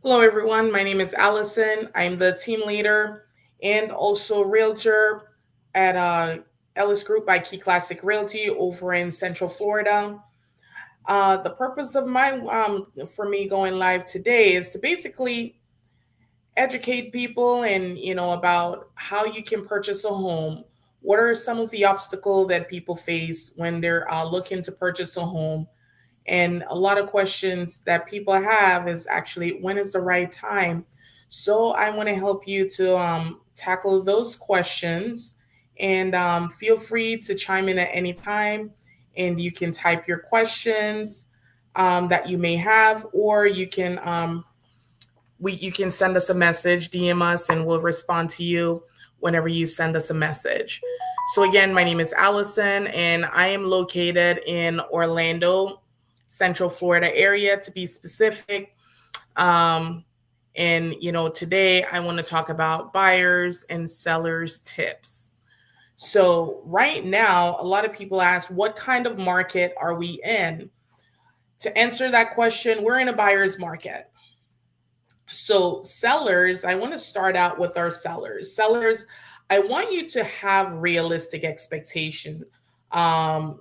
Hello, everyone. My name is Allison. I'm the team leader and also realtor at Ellis Group by Key Classic Realty over in Central Florida. The purpose of my for me going live today is to basically educate people and about how you can purchase a home. What are some of the obstacles that people face when they're looking to purchase a home? And a lot of questions that people have is actually when is the right time? So I want to help you to tackle those questions. And feel free to chime in at any time. And you can type your questions that you may have, or you can send us a message, DM us, and we'll respond to you whenever you send us a message. So again, my name is Allison, and I am located in Orlando, Central Florida area to be specific. Um, and today I want to talk about buyers and sellers tips. So right now, a lot of people ask, what kind of market are we in? To answer that question, we're in a buyer's market. So, sellers, I want to start out with our sellers. Sellers, I want you to have realistic expectation um,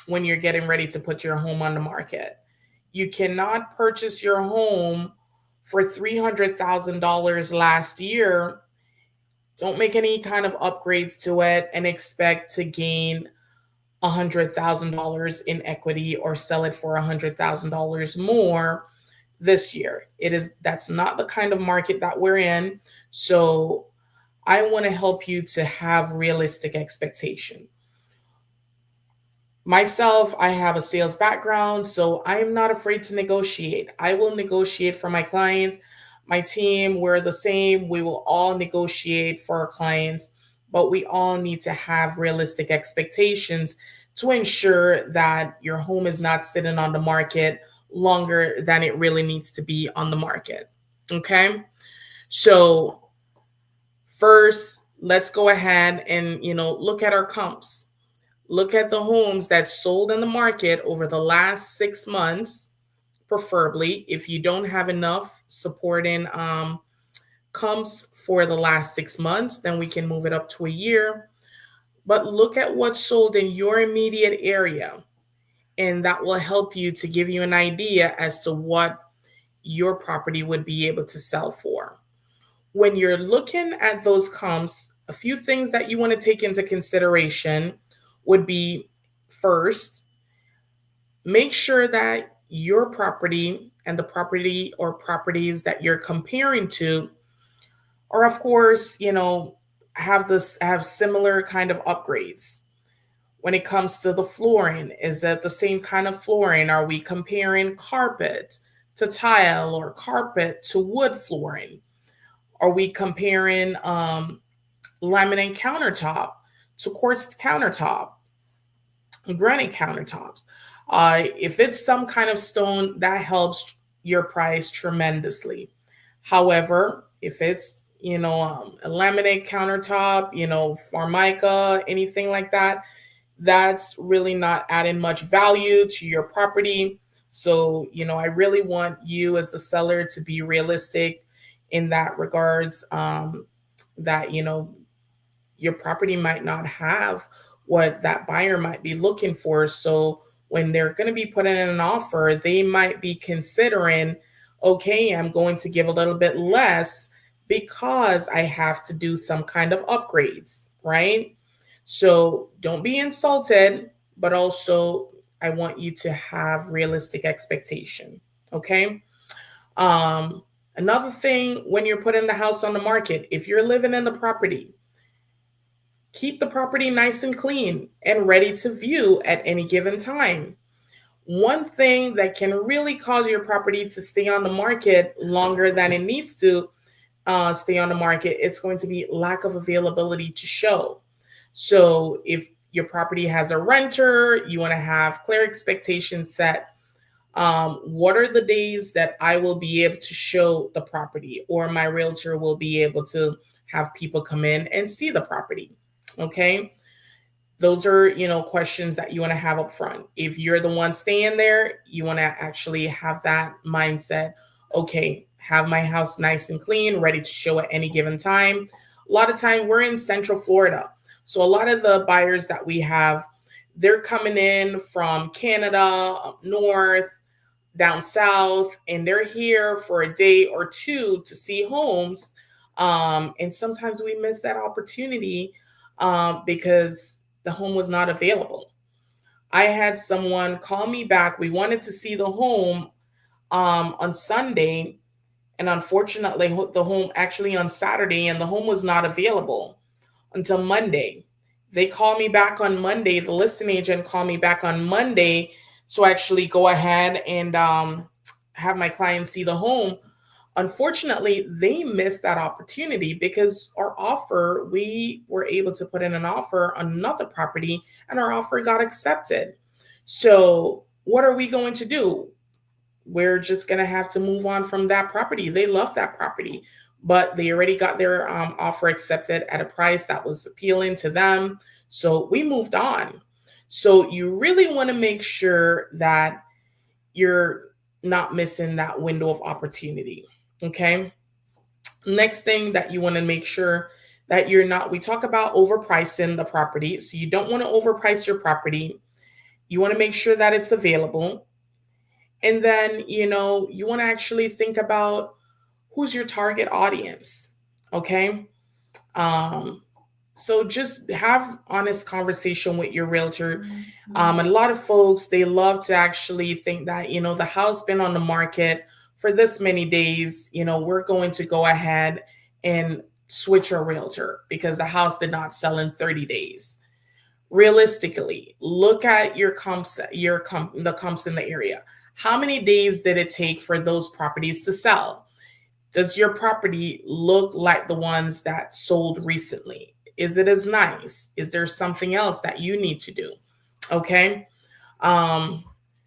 when you're getting ready to put your home on the market. You cannot purchase your home for $300,000 last year. Don't make any kind of upgrades to it and expect to gain $100,000 in equity or sell it for $100,000 more this year. That's not the kind of market that we're in. So I want to help you to have realistic expectation. Myself, I have a sales background, so I'm not afraid to negotiate. I will negotiate for my clients. My team, we're the same. We will all negotiate for our clients, but we all need to have realistic expectations to ensure that your home is not sitting on the market longer than it really needs to be on the market. Okay? So, first, let's go ahead and, look at our comps. Look at the homes that sold in the market over the last 6 months, preferably. If you don't have enough supporting comps for the last 6 months, then we can move it up to a year. But look at what's sold in your immediate area, and that will help you to give you an idea as to what your property would be able to sell for. When you're looking at those comps, a few things that you want to take into consideration would be, first, make sure that your property and the property or properties that you're comparing to are, of course, have similar kind of upgrades. When it comes to the flooring, is it the same kind of flooring? Are we comparing carpet to tile or carpet to wood flooring? Are we comparing laminate countertop to quartz countertop, granite countertops? If it's some kind of stone, that helps your price tremendously. However, if it's a laminate countertop, formica, anything like that, that's really not adding much value to your property. So, I really want you as a seller to be realistic in that regards, that, your property might not have what that buyer might be looking for. So when they're going to be putting in an offer, they might be considering, okay, I'm going to give a little bit less because I have to do some kind of upgrades, right? So don't be insulted, but also I want you to have realistic expectation. Okay. Another thing, when you're putting the house on the market, if you're living in the property, keep the property nice and clean and ready to view at any given time. One thing that can really cause your property to stay on the market longer than it needs to stay on the market, it's going to be lack of availability to show. So if your property has a renter, you want to have clear expectations set. What are the days that I will be able to show the property, or my realtor will be able to have people come in and see the property? Okay. Those are, questions that you want to have up front. If you're the one staying there, you want to actually have that mindset. Okay, have my house nice and clean, ready to show at any given time. A lot of time we're in Central Florida. So a lot of the buyers that we have, they're coming in from Canada, up north, down south, and they're here for a day or two to see homes. And sometimes we miss that opportunity because the home was not available. I had someone call me back. We wanted to see the home on Sunday, and unfortunately, the home actually on Saturday, and the home was not available until Monday. They called me back on Monday. The listing agent called me back on Monday to actually go ahead and have my client see the home. Unfortunately, they missed that opportunity because we were able to put in an offer on another property and our offer got accepted. So, what are we going to do? We're just going to have to move on from that property. They love that property, but they already got their offer accepted at a price that was appealing to them. So we moved on. So you really want to make sure that you're not missing that window of opportunity. Okay. Next thing that you want to make sure that you're not, we talk about overpricing the property. So you don't want to overprice your property. You want to make sure that it's available. And then, you want to actually think about who's your target audience. Okay. So just have honest conversation with your realtor. A lot of folks, they love to actually think that, the house been on the market for this many days, we're going to go ahead and switch our realtor because the house did not sell in 30 days. Realistically, look at your comps, the comps in the area. How many days did it take for those properties to sell? Does your property look like the ones that sold recently? Is it as nice? Is there something else that you need to do? Okay.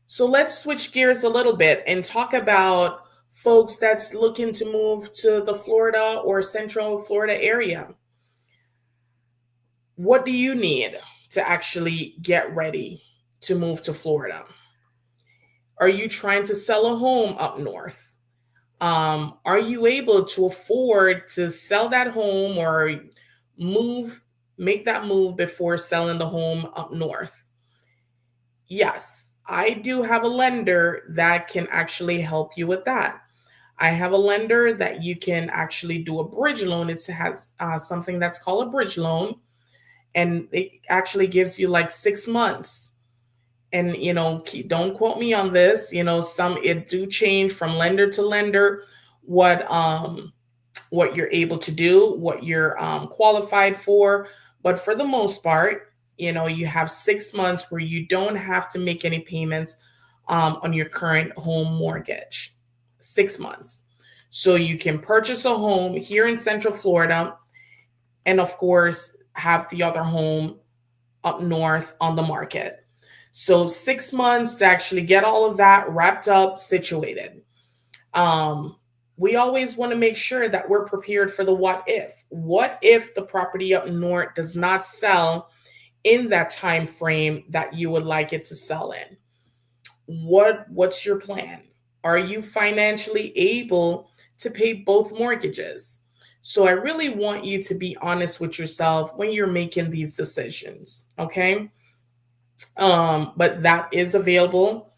So let's switch gears a little bit and talk about folks that's looking to move to the Florida or Central Florida area. What do you need to actually get ready to move to Florida? Are you trying to sell a home up north? Are you able to afford to sell that home or make that move before selling the home up north? Yes, I do have a lender that can actually help you with that. I have a lender that you can actually do a bridge loan. It has something that's called a bridge loan, and it actually gives you like 6 months. And, don't quote me on this, it do change from lender to lender, what you're able to do, what you're qualified for. But for the most part, you have 6 months where you don't have to make any payments on your current home mortgage. 6 months. So you can purchase a home here in Central Florida and, of course, have the other home up north on the market. So 6 months to actually get all of that wrapped up, situated. We always want to make sure that we're prepared for the what if. What if the property up north does not sell in that time frame that you would like it to sell in? What's your plan? Are you financially able to pay both mortgages? So I really want you to be honest with yourself when you're making these decisions, okay? But that is available.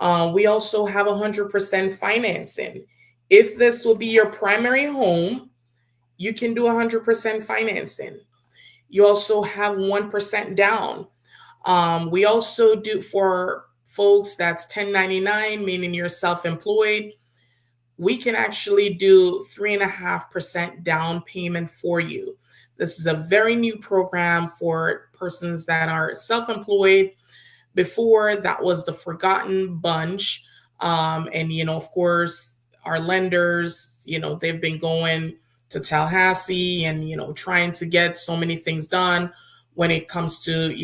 We also have 100% financing. If this will be your primary home, you can do 100% financing. You also have 1% down. We also do for folks that's 1099, meaning you're self-employed. We can actually do 3.5% down payment for you. This is a very new program for persons that are self-employed. Before, that was the forgotten bunch. And, of course, our lenders, they've been going to Tallahassee and, trying to get so many things done when it comes to,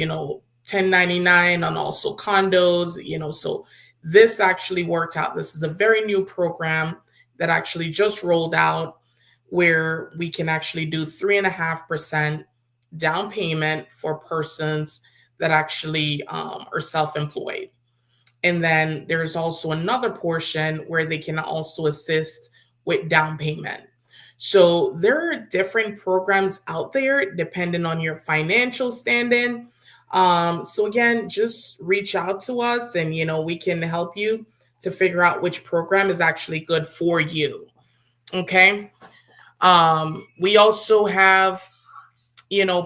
1099 and also condos, so this actually worked out. This is a very new program that actually just rolled out where we can actually do 3.5% down payment for persons that actually are self-employed. And then there's also another portion where they can also assist with down payment. So there are different programs out there depending on your financial standing. So again, just reach out to us and we can help you to figure out which program is actually good for you. Okay. We also have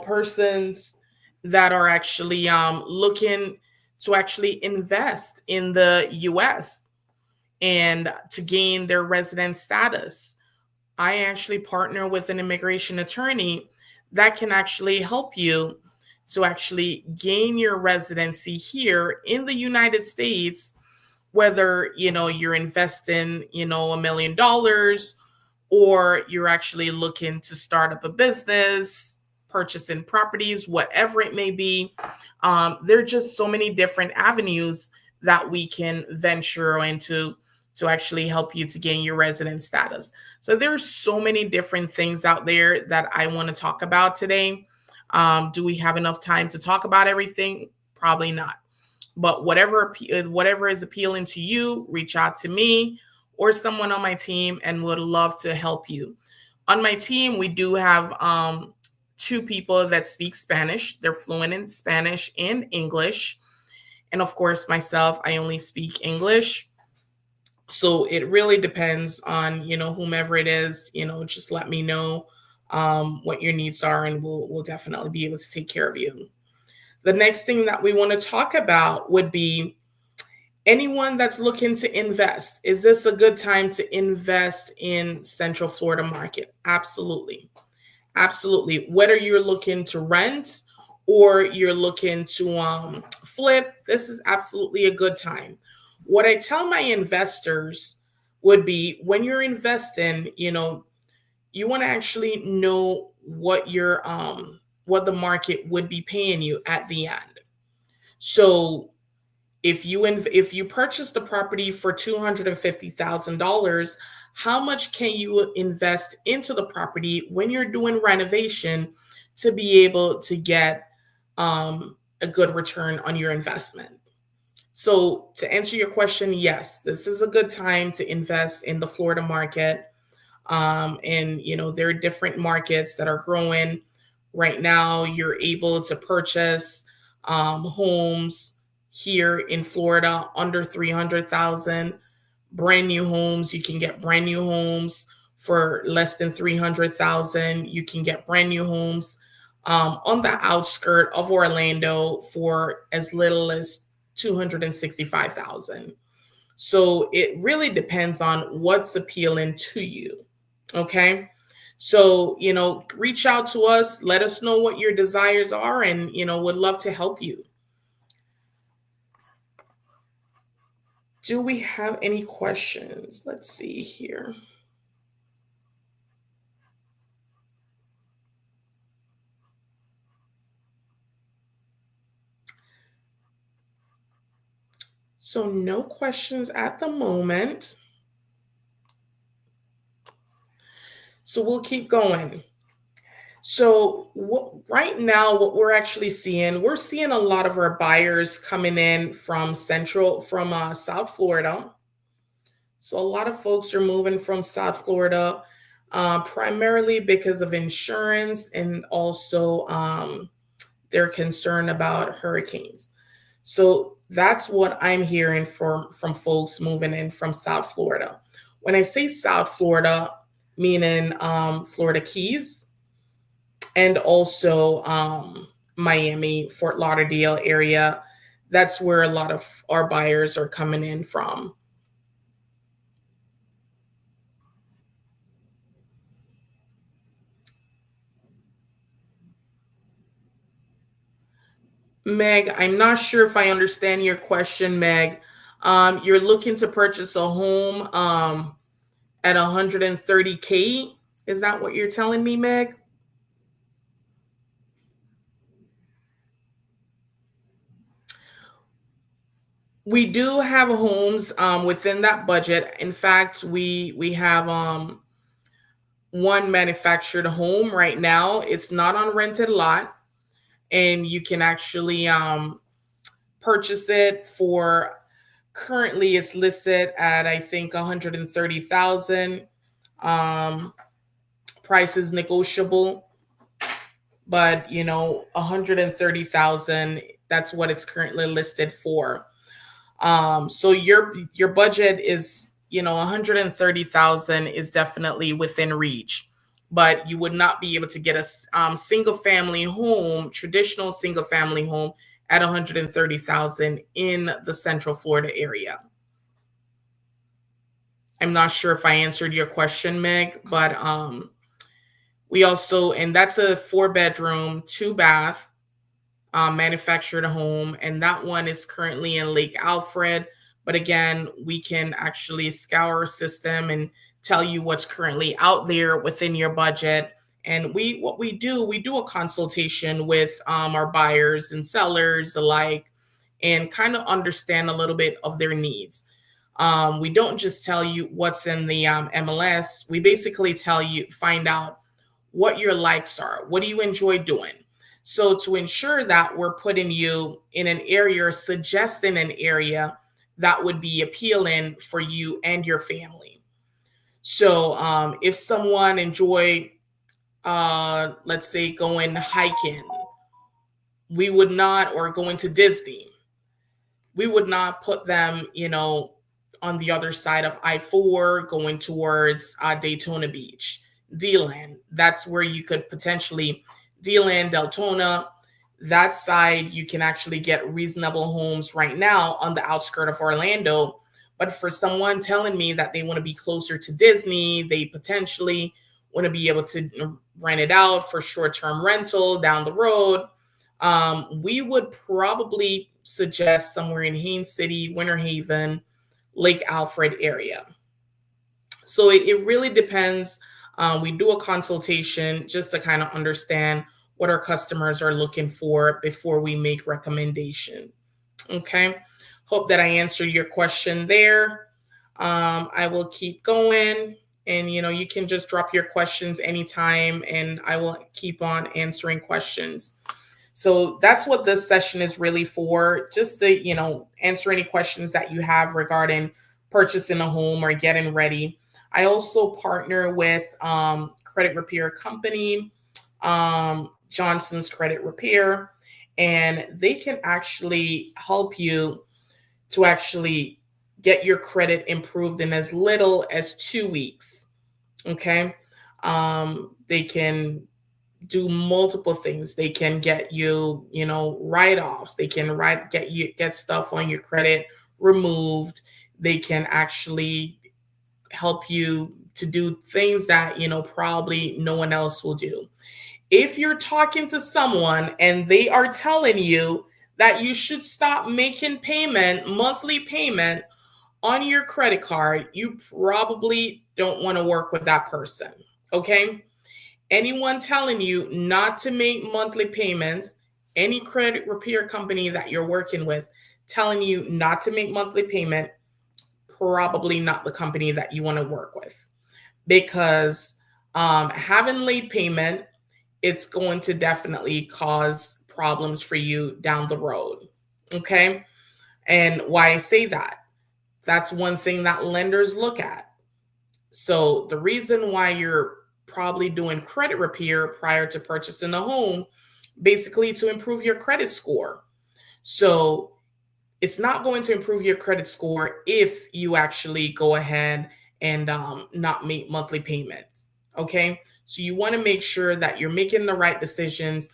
persons that are actually looking to actually invest in the US and to gain their resident status. I actually partner with an immigration attorney that can actually help you to actually gain your residency here in the United States, whether you're investing $1 million, or you're actually looking to start up a business, purchasing properties, whatever it may be. There are just so many different avenues that we can venture into to actually help you to gain your resident status. So there's so many different things out there that I want to talk about today. Do we have enough time to talk about everything? Probably not. But whatever is appealing to you, reach out to me or someone on my team, and would love to help you. On my team, we do have 2 people that speak Spanish. They're fluent in Spanish and English. And of course, myself, I only speak English. So it really depends on, whomever it is, just let me know what your needs are, and we'll definitely be able to take care of you. The next thing that we want to talk about would be anyone that's looking to invest. Is this a good time to invest in Central Florida market? Absolutely. Absolutely. Whether you're looking to rent or you're looking to flip, this is absolutely a good time. What I tell my investors would be, when you're investing, you want to actually know what what the market would be paying you at the end. So if you purchase the property for $250,000, how much can you invest into the property when you're doing renovation to be able to get a good return on your investment? So to answer your question, yes, this is a good time to invest in the Florida market. And there are different markets that are growing right now. You're able to purchase homes here in Florida under 300,000. Brand new homes, you can get brand new homes for less than 300,000. You can get brand new homes on the outskirt of Orlando for as little as 265,000. So it really depends on what's appealing to you. Okay. So, reach out to us, let us know what your desires are, and, would love to help you. Do we have any questions? Let's see here. So no questions at the moment. So we'll keep going. So right now, what we're seeing a lot of our buyers coming in from South Florida. So a lot of folks are moving from South Florida, primarily because of insurance, and also they're concerned about hurricanes. So that's what I'm hearing from folks moving in from South Florida. When I say South Florida, meaning Florida Keys, and also Miami, Fort Lauderdale area. That's where a lot of our buyers are coming in from. Meg, I'm not sure if I understand your question, Meg. You're looking to purchase a home at 130K. Is that what you're telling me, Meg? We do have homes within that budget. In fact, we have one manufactured home right now. It's not on rented lot, and you can actually purchase it for, currently it's listed at I think 130,000. Price is negotiable, but 130,000, that's what it's currently listed for. So your budget is, 130,000 is definitely within reach, but you would not be able to get a single family home, traditional single family home at 130,000 in the Central Florida area. I'm not sure if I answered your question, Meg, but we also, and that's a 4-bedroom, 2-bath manufactured home, and that one is currently in Lake Alfred. But again, we can actually scour our system and tell you what's currently out there within your budget. And we do a consultation with our buyers and sellers alike, and kind of understand a little bit of their needs. We don't just tell you what's in the MLS. We basically find out what your likes are. What do you enjoy doing? So to ensure that we're putting you in an area, or suggesting an area that would be appealing for you and your family. So if someone enjoy, let's say, going hiking, we would not, or going to Disney, we would not put them, on the other side of I-4 going towards Daytona Beach, DeLand. That's where you could potentially, DeLand, Deltona, that side, you can actually get reasonable homes right now on the outskirts of Orlando. But for someone telling me that they want to be closer to Disney, they potentially want to be able to rent it out for short-term rental down the road, we would probably suggest somewhere in Haines City, Winter Haven, Lake Alfred area. So it really depends. We do a consultation just to kind of understand what our customers are looking for before we make recommendation. Okay. Hope that I answered your question there. I will keep going, and you can just drop your questions anytime, and I will keep on answering questions. So that's what this session is really for, just to, answer any questions that you have regarding purchasing a home or getting ready. I also partner with credit repair company, Johnson's Credit Repair, and they can actually help you to actually get your credit improved in as little as 2 weeks. Okay. They can do multiple things. They can get you, write-offs. They can get stuff on your credit removed. They can actually help you to do things that, probably no one else will do. If you're talking to someone and they are telling you that you should stop making monthly payment on your credit card, you probably don't want to work with that person. Okay. Anyone telling you not to make monthly payments, any credit repair company that you're working with telling you not to make monthly payment, probably not the company that you want to work with, because having late payment, it's going to definitely cause problems for you down the road. Okay. And why I say that, that's one thing that lenders look at. So the reason why you're probably doing credit repair prior to purchasing a home, basically to improve your credit score. So it's not going to improve your credit score if you actually go ahead and not make monthly payments. Okay. So you want to make sure that you're making the right decisions.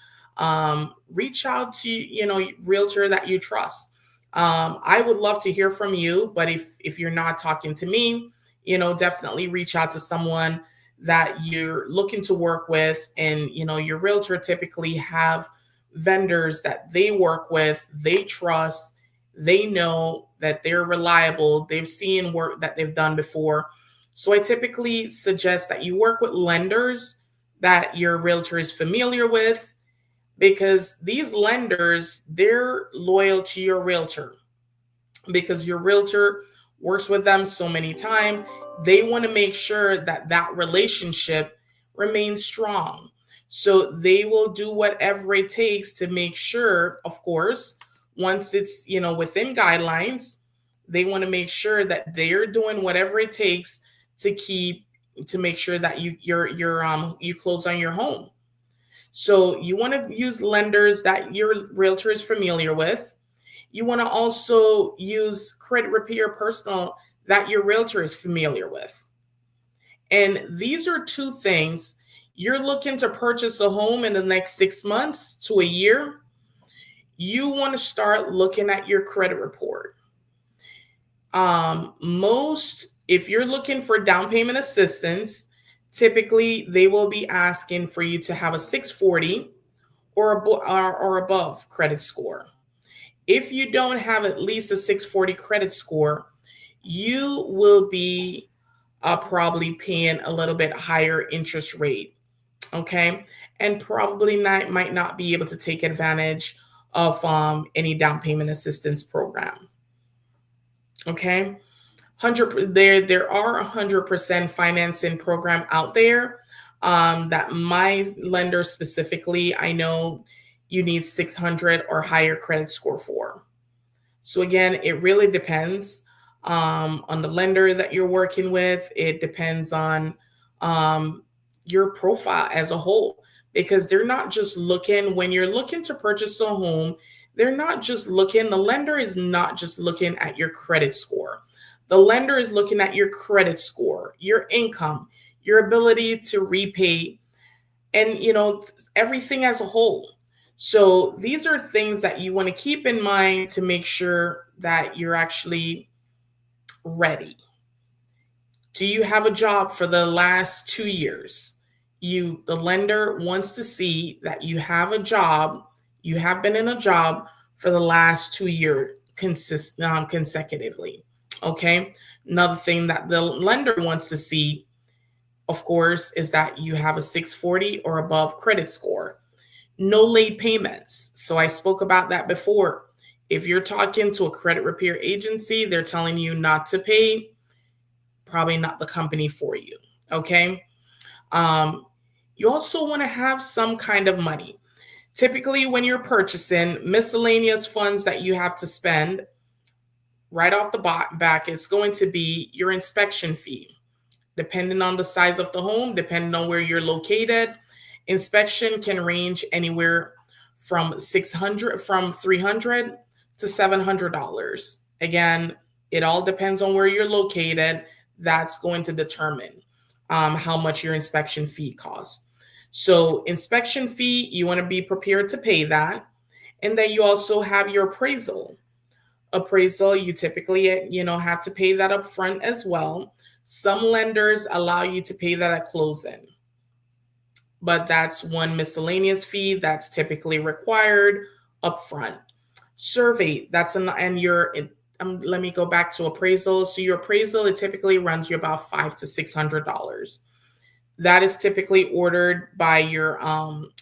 Reach out to, realtor that you trust. I would love to hear from you, but if you're not talking to me, definitely reach out to someone that you're looking to work with. And, your realtor typically have vendors that they work with, they trust, they know that they're reliable, they've seen work that they've done before. So I typically suggest that you work with lenders that your realtor is familiar with, because these lenders, they're loyal to your realtor because your realtor works with them so many times. They want to make sure that that relationship remains strong. So they will do whatever it takes to make sure, of course, once it's, within guidelines, they want to make sure that they're doing whatever it takes to keep, to make sure that you close on your home. So you want to use lenders that your realtor is familiar with. You want to also use credit repair personal that your realtor is familiar with. And these are two things. You're looking to purchase a home in the next 6 months to a year. You want to start looking at your credit report. If you're looking for down payment assistance, typically they will be asking for you to have a 640 or above credit score. If you don't have at least a 640 credit score, you will be probably paying a little bit higher interest rate, okay? And probably might not be able to take advantage of any down payment assistance program, okay? There are 100% financing program out there that my lender specifically, I know you need 600 or higher credit score for. So again, it really depends on the lender that you're working with. It depends on your profile as a whole, because they're not just looking, when you're looking to purchase a home, they're not just looking, the lender is not just looking at your credit score. The lender is looking at your credit score, your income, your ability to repay, and everything as a whole. So these are things that you want to keep in mind to make sure that you're actually ready. Do you have a job for the last 2 years? The lender wants to see that you have a job, you have been in a job for the last 2 years consecutively. Okay. Another thing that the lender wants to see, of course, is that you have a 640 or above credit score. No late payments. So I spoke about that before. If you're talking to a credit repair agency, they're telling you not to pay, probably not the company for you. Okay. You also want to have some kind of money. Typically, when you're purchasing, miscellaneous funds that you have to spend right off the back, it's going to be your inspection fee. Depending on the size of the home, depending on where you're located, inspection can range anywhere from $300 to $700. Again, it all depends on where you're located. That's going to determine how much your inspection fee costs. So inspection fee, you want to be prepared to pay that. And then you also have your appraisal. Appraisal, you typically, have to pay that up front as well. Some lenders allow you to pay that at closing, but that's one miscellaneous fee that's typically required up front. Survey, let me go back to appraisal. So your appraisal, it typically runs you about $500 to $600. That is typically ordered by your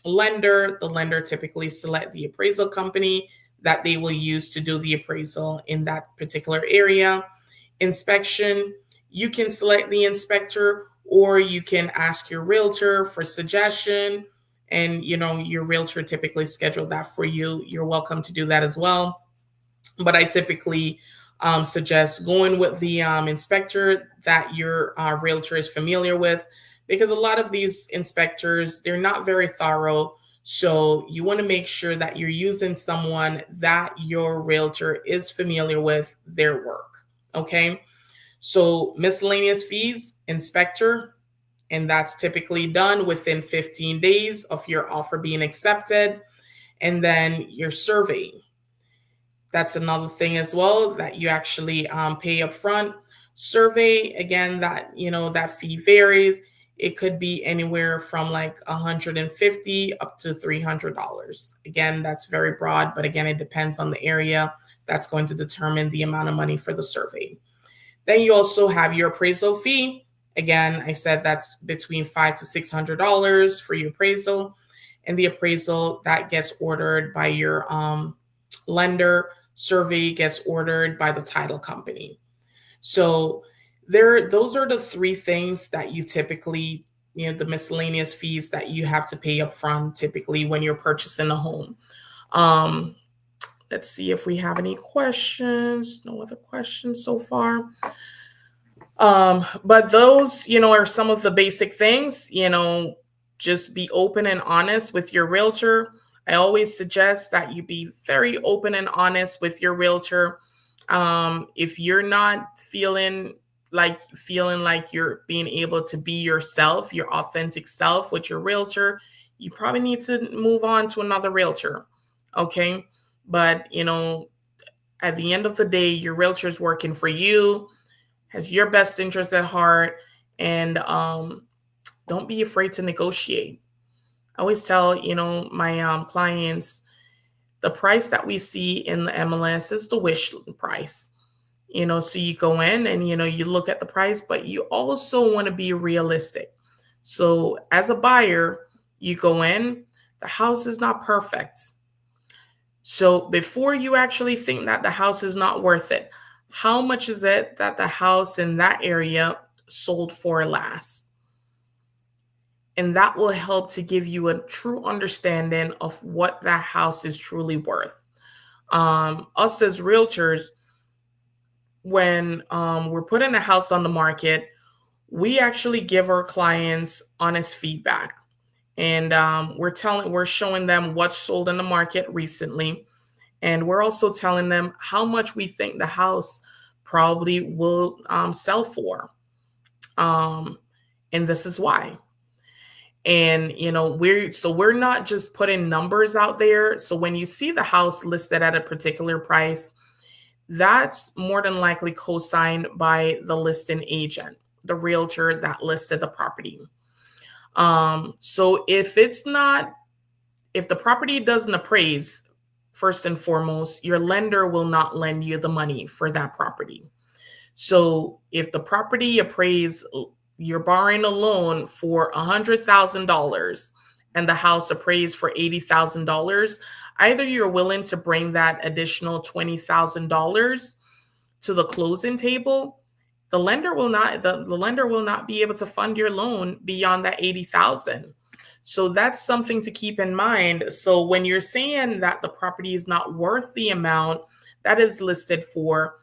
lender. The lender typically select the appraisal company that they will use to do the appraisal in that particular area. Inspection, you can select the inspector, or you can ask your realtor for suggestion, and your realtor typically schedule that for you. You're welcome to do that as well. But I typically suggest going with the inspector that your realtor is familiar with, because a lot of these inspectors, they're not very thorough. So you want to make sure that you're using someone that your realtor is familiar with their work. Okay. So miscellaneous fees, inspector, and that's typically done within 15 days of your offer being accepted. And then your survey. That's another thing as well that you actually pay up front. Survey, again, that fee varies. It could be anywhere from like $150 up to $300. Again, that's very broad, but again, it depends on the area. That's going to determine the amount of money for the survey. Then you also have your appraisal fee. Again, I said that's between $500 to $600 for your appraisal. And the appraisal that gets ordered by your lender. Survey gets ordered by the title company. So those are the three things that you typically, the miscellaneous fees that you have to pay up front typically when you're purchasing a home. Let's see if we have any questions. No other questions so far. But those, are some of the basic things, just be open and honest with your realtor. I always suggest that you be very open and honest with your realtor. If you're not feeling like you're being able to be yourself, your authentic self with your realtor, you probably need to move on to another realtor. Okay. But, at the end of the day, your realtor is working for you, has your best interest at heart, and don't be afraid to negotiate. I always tell my clients, the price that we see in the MLS is the wish price. So you go in and you look at the price, but you also want to be realistic. So as a buyer, you go in, the house is not perfect. So before you actually think that the house is not worth it, how much is it that the house in that area sold for last? And that will help to give you a true understanding of what that house is truly worth. Us as realtors, when we're putting a house on the market, we actually give our clients honest feedback. And we're showing them what's sold in the market recently. And we're also telling them how much we think the house probably will sell for. And this is why. And we're not just putting numbers out there. So when you see the house listed at a particular price, that's more than likely co-signed by the listing agent, the realtor that listed the property. So if the property doesn't appraise, first and foremost, your lender will not lend you the money for that property. So if the property appraised, you're borrowing a loan for $100,000 and the house appraised for $80,000, either you're willing to bring that additional $20,000 to the closing table. The lender will not be able to fund your loan beyond that $80,000. So that's something to keep in mind. So when you're saying that the property is not worth the amount that is listed for,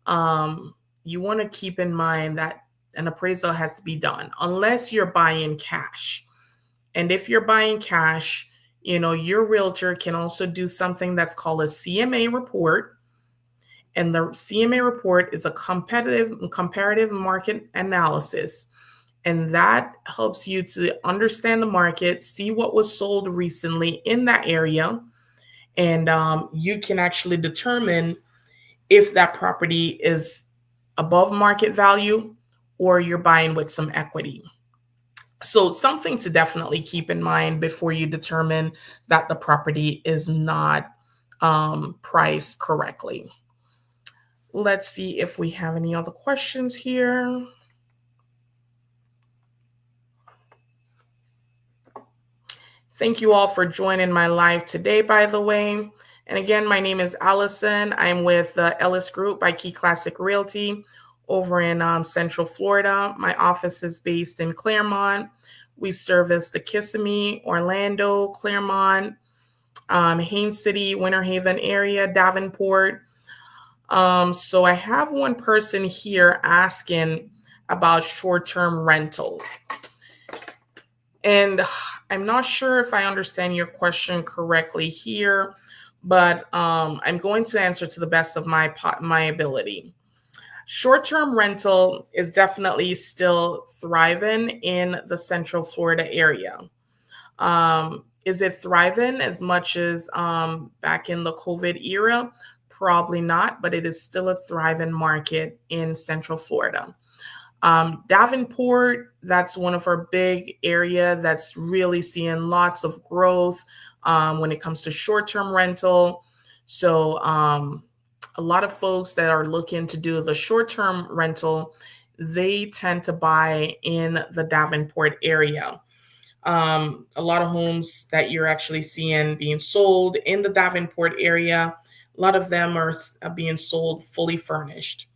you want to keep in mind that an appraisal has to be done unless you're buying cash. And if you're buying cash, your realtor can also do something that's called a CMA report. And the CMA report is a comparative market analysis. And that helps you to understand the market, see what was sold recently in that area. And you can actually determine if that property is above market value or you're buying with some equity. So something to definitely keep in mind before you determine that the property is not priced correctly. Let's see if we have any other questions here. Thank you all for joining my live today, by the way. And again, my name is Allison. I'm with the Ellis Group by Key Classic Realty over in Central Florida. My office is based in Clermont. We service the Kissimmee, Orlando, Clermont, Haines City, Winter Haven area, Davenport. So I have one person here asking about short-term rental. And I'm not sure if I understand your question correctly here, but I'm going to answer to the best of my ability. Short-term rental is definitely still thriving in the Central Florida area. Is it thriving as much as back in the COVID era? Probably not, but it is still a thriving market in Central Florida. Davenport, that's one of our big area that's really seeing lots of growth when it comes to short-term rental. So a lot of folks that are looking to do the short-term rental, they tend to buy in the Davenport area. A lot of homes that you're actually seeing being sold in the Davenport area, a lot of them are being sold fully furnished.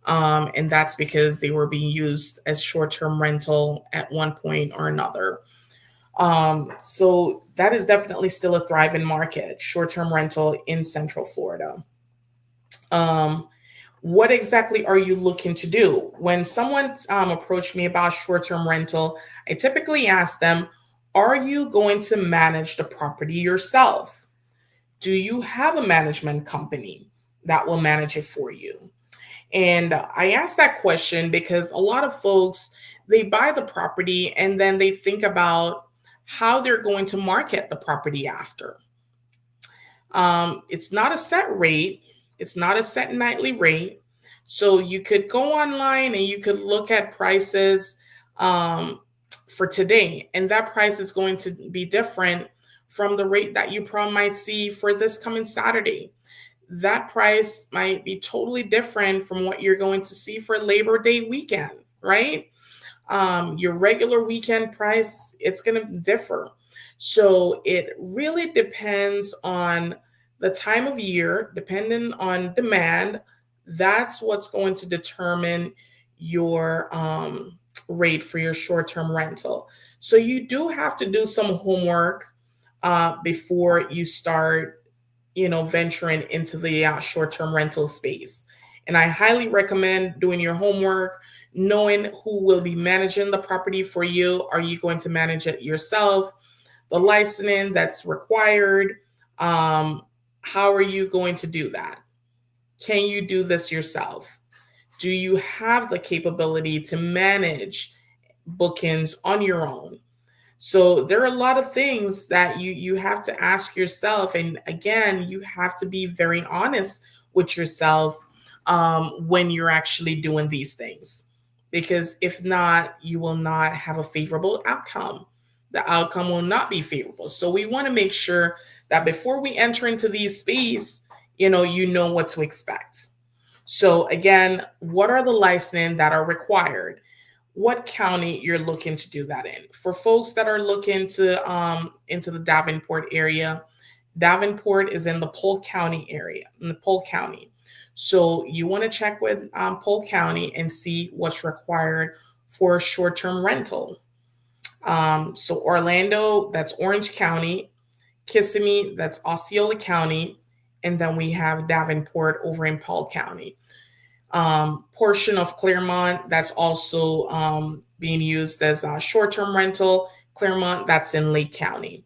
And that's because they were being used as short-term rental at one point or another. So that is definitely still a thriving market, short-term rental in Central Florida. What exactly are you looking to do? When someone approached me about short-term rental, I typically ask them, are you going to manage the property yourself? Do you have a management company that will manage it for you? And I ask that question because a lot of folks, they buy the property and then they think about how they're going to market the property after. It's not a set rate, it's not a set nightly rate. So you could go online and you could look at prices um, for today, and that price is going to be different from the rate that you probably might see for this coming Saturday. That price might be totally different from what you're going to see for Labor Day weekend, right? Your regular weekend price, it's going to differ. So it really depends on the time of year, depending on demand. That's what's going to determine your rate for your short term rental. So you do have to do some homework before you start, venturing into the short-term rental space. And I highly recommend doing your homework, knowing who will be managing the property for you. Are you going to manage it yourself? The licensing that's required. Um, how are you going to do that? Can you do this yourself? Do you have the capability to manage bookings on your own? So there are a lot of things that you have to ask yourself, and again, you have to be very honest with yourself when you're actually doing these things, because if not, you will not have a favorable outcome. The outcome will not be favorable. So we want to make sure that before we enter into these space, you know what to expect. So again, what are the licensing that are required? What county you're looking to do that in? For folks that are looking to into the Davenport area, Davenport is in the Polk County area, in the Polk County. So you want to check with Polk County and see what's required for short-term rental. So Orlando, that's Orange County. Kissimmee, that's Osceola County. And then we have Davenport over in Polk County. Portion of Clermont that's also being used as a short-term rental. Clermont, that's in Lake County.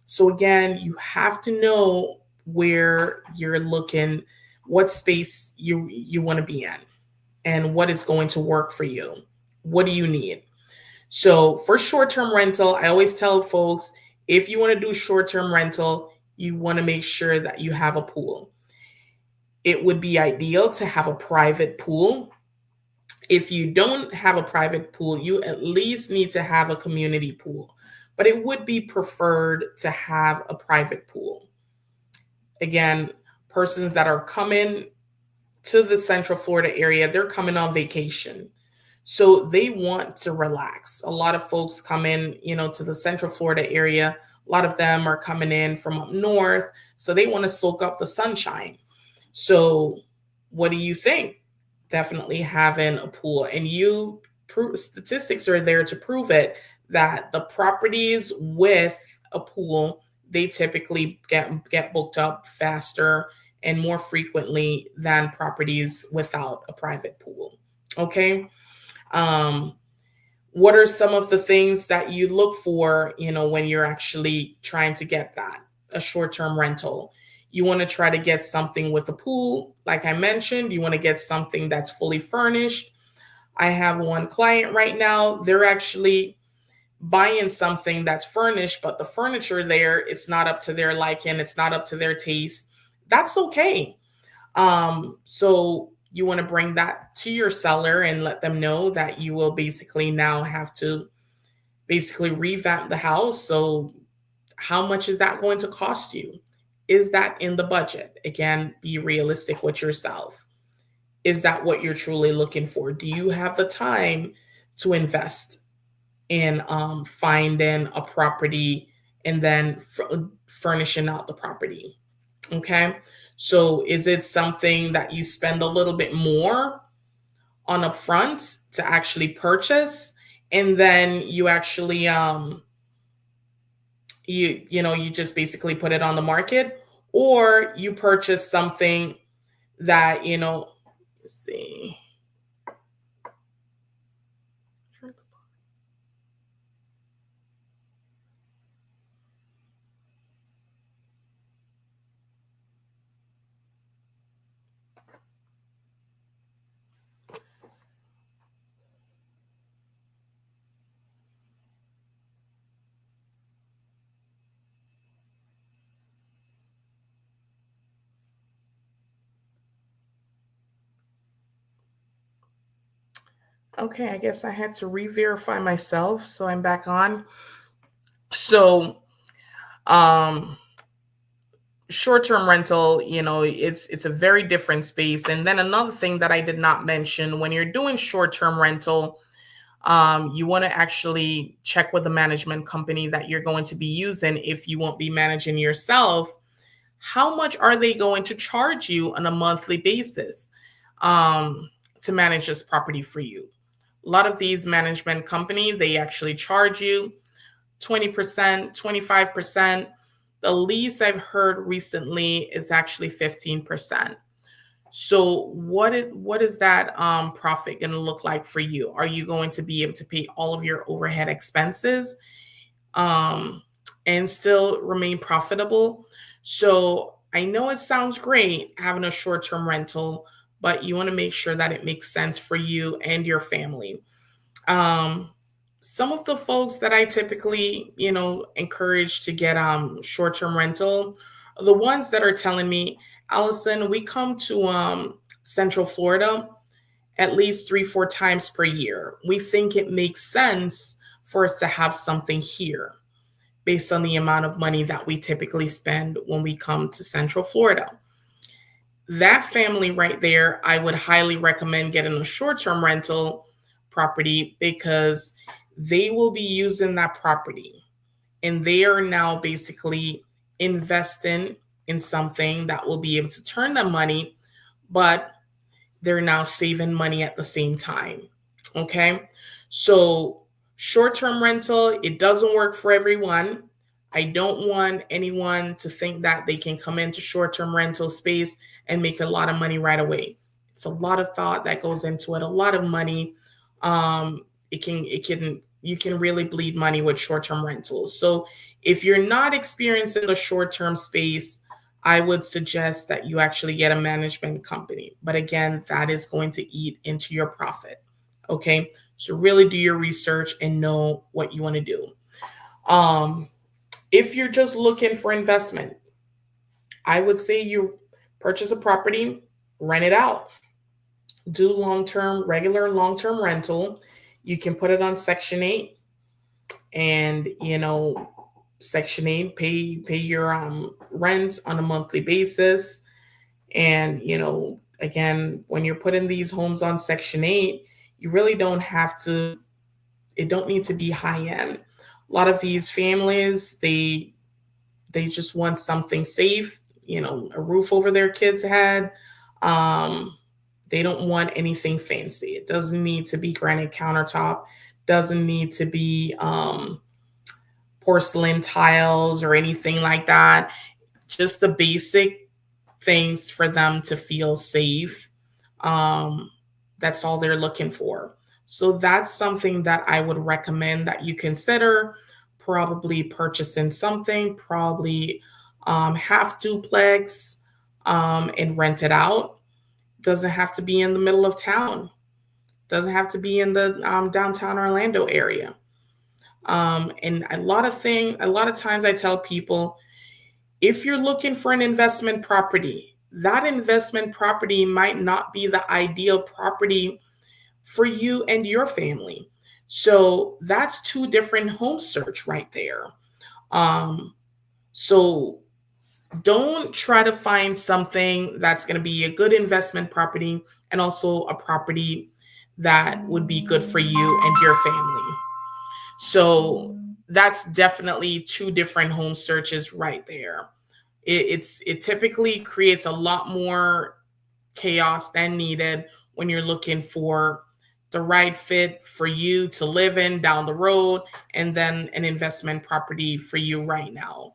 So again, you have to know where you're looking, what space you want to be in, and what is going to work for you. What do you need? So for short-term rental, I always tell folks, if you want to do short-term rental, you want to make sure that you have a pool. It would be ideal to have a private pool. If you don't have a private pool, you at least need to have a community pool, but it would be preferred to have a private pool. Again, persons that are coming to the Central Florida area, they're coming on vacation. So they want to relax. A lot of folks come in, to the Central Florida area. A lot of them are coming in from up north. So they want to soak up the sunshine. So what do you think? Definitely having a pool. And statistics are there to prove it, that the properties with a pool, they typically get booked up faster and more frequently than properties without a private pool. Okay. Um, what are some of the things that you look for, when you're actually trying to get that, a short-term rental? You want to try to get something with a pool, like I mentioned. You want to get something that's fully furnished. I have one client right now, they're actually buying something that's furnished, but the furniture there, it's not up to their liking, it's not up to their taste. That's okay. So you want to bring that to your seller and let them know that you will basically now have to basically revamp the house. So how much is that going to cost you? Is that in the budget? Again, be realistic with yourself. Is that what you're truly looking for? Do you have the time to invest in finding a property and then furnishing out the property? Okay. So is it something that you spend a little bit more on upfront to actually purchase, and then you actually you just basically put it on the market, or you purchase something that Let's see. Okay, I guess I had to re-verify myself, so I'm back on. So, um, short-term rental, it's a very different space. And then another thing that I did not mention, when you're doing short-term rental, you want to actually check with the management company that you're going to be using if you won't be managing yourself. How much are they going to charge you on a monthly basis to manage this property for you? A lot of these management companies, they actually charge you 20%, 25%. The least I've heard recently is actually 15%. So what is that profit going to look like for you? Are you going to be able to pay all of your overhead expenses um, and still remain profitable? So I know it sounds great having a short-term rental, but you want to make sure that it makes sense for you and your family. Um, some of the folks that I typically, encourage to get short-term rental are the ones that are telling me, Allison, we come to Central Florida at least 3, 4 times per year. We think it makes sense for us to have something here based on the amount of money that we typically spend when we come to Central Florida. That family right there, I would highly recommend getting a short-term rental property because they will be using that property and they are now basically investing in something that will be able to turn them money, but they're now saving money at the same time. Okay. So, short term rental, it doesn't work for everyone. I don't want anyone to think that they can come into short term rental space and make a lot of money right away. It's a lot of thought that goes into it, a lot of money. You can really bleed money with short term rentals. So, if you're not experiencing the short term space, I would suggest that you actually get a management company. But again, that is going to eat into your profit. Okay. So really do your research and know what you want to do. If you're just looking for investment, I would say you purchase a property, rent it out, do regular long term rental. You can put it on Section 8 and, Section 8, pay your rent on a monthly basis. And, again, when you're putting these homes on Section 8, you really don't have to, it don't need to be high end. A lot of these families, they just want something safe, a roof over their kids' head. They don't want anything fancy. It doesn't need to be granite countertop, doesn't need to be porcelain tiles or anything like that. Just the basic things for them to feel safe. That's all they're looking for. So that's something that I would recommend that you consider probably purchasing something, probably half duplex and rent it out. Doesn't have to be in the middle of town. Doesn't have to be in the downtown Orlando area. And a lot of times I tell people, if you're looking for an investment property, that investment property might not be the ideal property for you and your family. So that's two different home search right there. So don't try to find something that's going to be a good investment property and also a property that would be good for you and your family. So that's definitely two different home searches right there. It typically creates a lot more chaos than needed when you're looking for the right fit for you to live in down the road and then an investment property for you right now.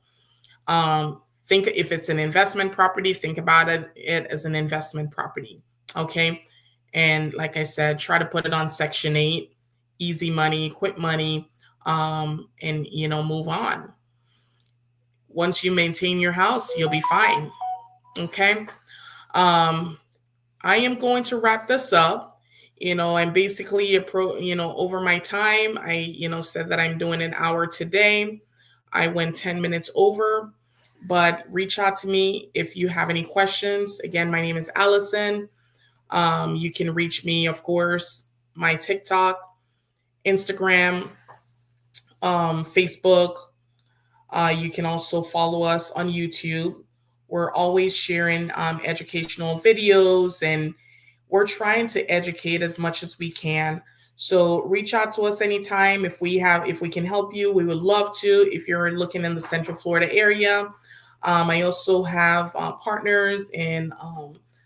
Think if it's an investment property, think about it as an investment property. Okay. And like I said, try to put it on Section 8, easy money, quick money, and move on. Once you maintain your house, you'll be fine. Okay. Um, I am going to wrap this up. I'm basically over my time. I, said that I'm doing an hour today. I went 10 minutes over, but reach out to me if you have any questions. Again, my name is Allison. You can reach me, of course, my TikTok, Instagram, Facebook. You can also follow us on YouTube. We're always sharing educational videos, and we're trying to educate as much as we can. So reach out to us anytime if we can help you. We would love to. If you're looking in the Central Florida area, I also have partners in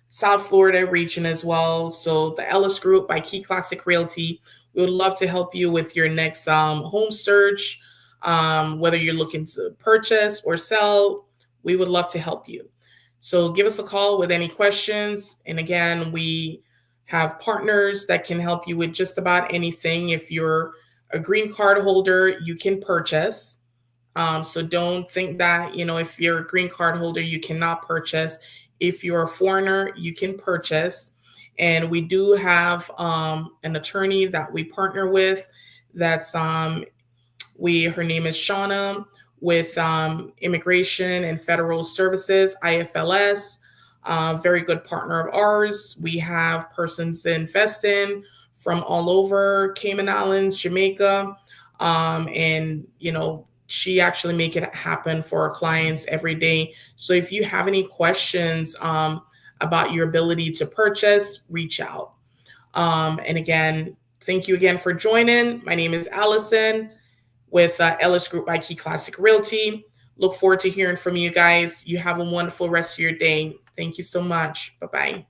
South Florida region as well. So the Ellis Group by Key Classic Realty, we would love to help you with your next home search, whether you're looking to purchase or sell. We would love to help you. So give us a call with any questions. And again, we have partners that can help you with just about anything. If you're a green card holder, you can purchase. So don't think that, if you're a green card holder, you cannot purchase. If you're a foreigner, you can purchase. And we do have an attorney that we partner with. That's her name is Shauna with Immigration and Federal Services, IFLS. Very good partner of ours. We have persons investing from all over Cayman Islands, Jamaica, and she actually make it happen for our clients every day. So if you have any questions about your ability to purchase, reach out. And again, thank you again for joining. My name is Allison with Ellis Group by Key Classic Realty. Look forward to hearing from you guys. You have a wonderful rest of your day. Thank you so much. Bye-bye.